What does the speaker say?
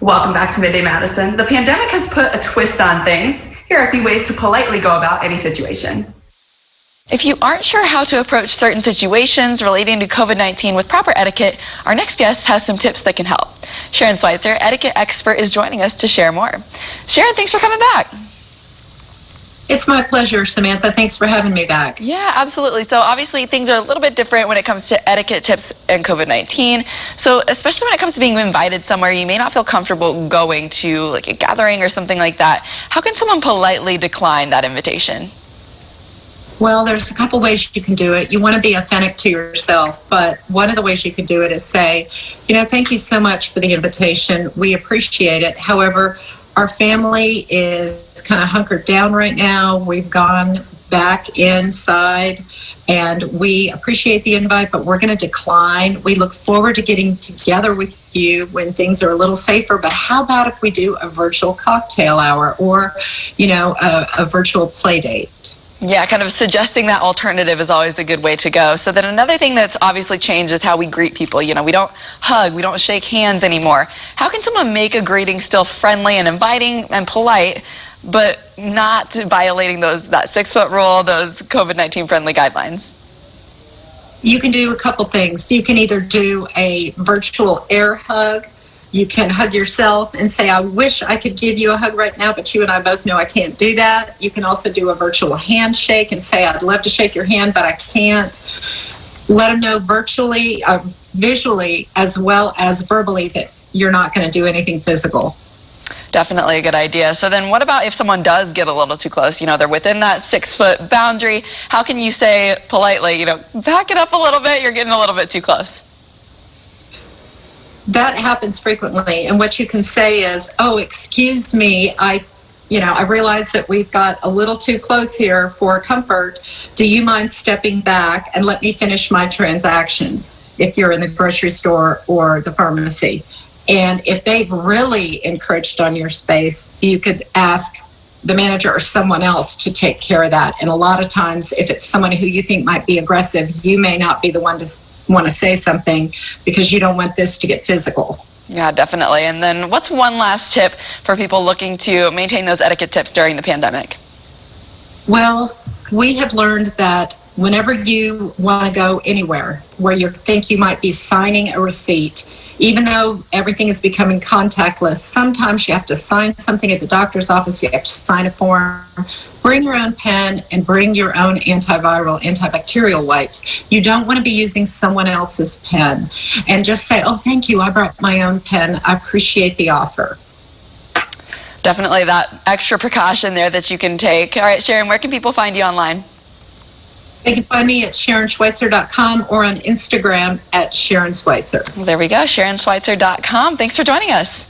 Welcome back to Midday Madison. The pandemic has put a twist on things. Here are a few ways to politely go about any situation. If you aren't sure how to approach certain situations relating to COVID-19 with proper etiquette, our next guest has some tips that can help. Sharon Schweitzer, etiquette expert, is joining us to share more. Sharon, thanks for coming back. It's my pleasure, Samantha. Thanks for having me back. Yeah, absolutely. So obviously things are a little bit different when it comes to etiquette tips and COVID-19. So especially when it comes to being invited somewhere, you may not feel comfortable going to like a gathering or something like that. How can someone politely decline that invitation? Well, there's a couple ways you can do it. You want to be authentic to yourself, but one of the ways you can do it is say, thank you so much for the invitation. We appreciate it. However, our family is kind of hunkered down right now. We've gone back inside and we appreciate the invite, but we're going to decline. We look forward to getting together with you when things are a little safer, but how about if we do a virtual cocktail hour or, a virtual play date? Yeah, kind of suggesting that alternative is always a good way to go. So then another thing that's obviously changed is how we greet people. We don't hug, we don't shake hands anymore. How can someone make a greeting still friendly and inviting and polite, but not violating that 6-foot rule, those COVID-19 friendly guidelines? You can do a couple things. You can either do a virtual air hug. You can hug yourself and say, I wish I could give you a hug right now, but you and I both know I can't do that. You can also do a virtual handshake and say, I'd love to shake your hand, but I can't. Let them know virtually, visually, as well as verbally that you're not going to do anything physical. Definitely a good idea. So then what about if someone does get a little too close? They're within that 6-foot boundary. How can you say politely, back it up a little bit, you're getting a little bit too close? That happens frequently, and what you can say is, oh, excuse me, I realize that we've got a little too close here for comfort. Do you mind stepping back and let me finish my transaction if you're in the grocery store or the pharmacy? And if they've really encroached on your space, you could ask the manager or someone else to take care of that. And a lot of times, if it's someone who you think might be aggressive, you may not be the one to want to say something because you don't want this to get physical. Yeah, definitely. And then what's one last tip for people looking to maintain those etiquette tips during the pandemic? Well, we have learned that whenever you want to go anywhere where you think you might be signing a receipt, even though everything is becoming contactless, sometimes you have to sign something at the doctor's office, you have to sign a form. Bring your own pen and bring your own antiviral, antibacterial wipes. You don't want to be using someone else's pen. And just say, oh, thank you, I brought my own pen. I appreciate the offer. Definitely that extra precaution there that you can take. All right, Sharon, where can people find you online? They can find me at SharonSchweitzer.com or on Instagram at Sharon Schweitzer. Well, there we go, SharonSchweitzer.com. Thanks for joining us.